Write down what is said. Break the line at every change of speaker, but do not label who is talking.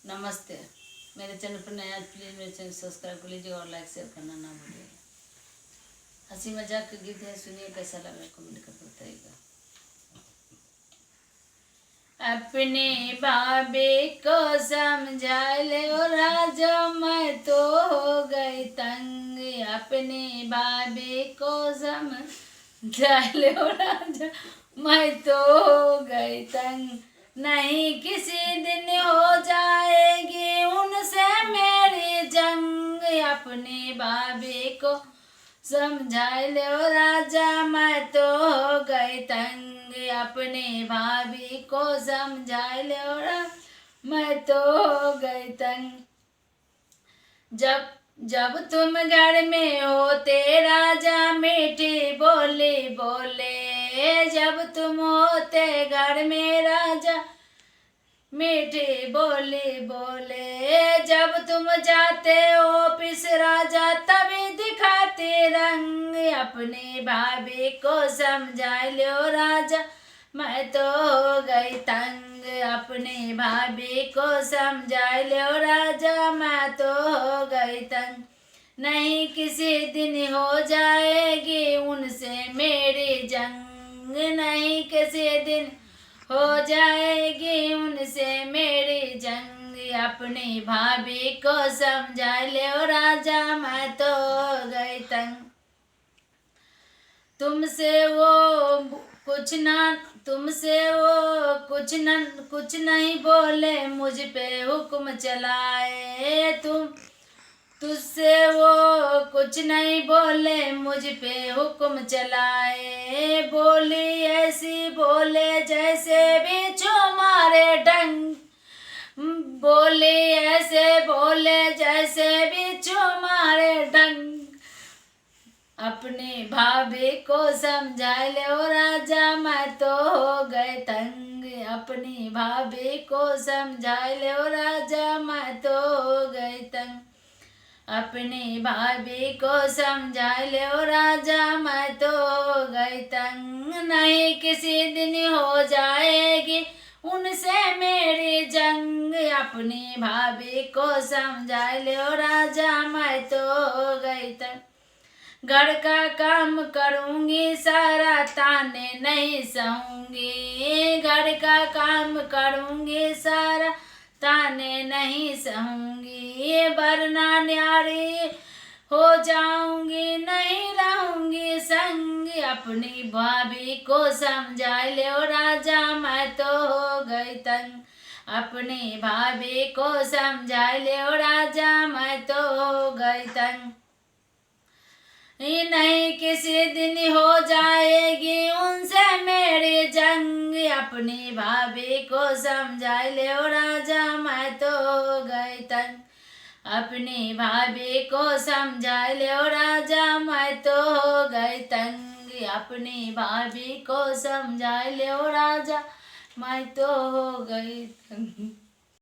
नमस्ते। मेरे चैनल पर नया प्लीज़ मेरे चैनल सब्सक्राइब कर लीजिए और लाइक शेयर करना ना भूलिएगा। हंसी मजाक के गीत है, सुनिए कैसा लगा कमेंट कर बताइएगा। अपने बाबे को समझा ले राजा, मैं तो हो गई तंग। अपने बाबे को समझा ले राजा, मैं तो हो गई तंग। नहीं किसी दिन हो जाएगी उनसे मेरी जंग। अपने बाबे को समझा लो राजा, मैं तो हो गई तंग। अपने भाभी को समझा लो मैं तो हो गई तंग। जब तुम घर में होते राजा मीठी बोली बोले। जब तुम होते घर में राजा मीठी बोली बोले। जब तुम जाते ऑफिस राजा तभी दिखाते रंग। अपने भाभी को समझा लो राजा, मैं तो हो गई तंग। अपने भाभी को समझा लो राजा, मैं तो हो गई तंग। नहीं किसी दिन हो जाएगी उनसे मेरी जंग। नहीं किसी दिन हो जाएगी उनसे मेरी जंग। अपनी भाभी को समझा लो राजा, मैं तो हो गई तंग। तुमसे वो कुछ नहीं बोले, मुझ पे हुक्म चलाए। तुझसे वो कुछ नहीं बोले, मुझ पे हुक्म चलाए। बोली ऐसी बोले जैसे बिच्छू मारे डंक। बोली ऐसे बोले जैसे बिच्छू मारे डंक। अपने भाभी को समझा लो राजा, मैं तो हो गए तंग। अपनी भाभी को समझा लो राजा, मैं तो हो गई तंग। अपनी भाभी को समझा लो राजा, मैं तो हो गई तंग। नहीं किसी दिन हो जाएगी उनसे मेरी जंग। अपनी भाभी को समझा लो राजा, मैं तो हो गई तंग। घर का काम करूँगी सारा, ताने नहीं सहूँगी। घर का काम करूँगी सारा, ताने नहीं सहूँगी। वरना न्यारी हो जाऊँगी, नहीं रहूँगी संग। अपनी भाभी को समझा लो राजा, मैं तो हो गई तंग। अपनी भाभी को समझा लो राजा, मैं तो हो गई तंग। नहीं किसी दिन हो जाएगी उनसे मेरी जंग। अपनी भाभी को समझा लो राजा, मैं तो हो गई तंग। अपनी भाभी को समझा लो राजा, मैं तो हो गई तंग। अपनी भाभी को समझा लो राजा, मैं तो हो गई तंग।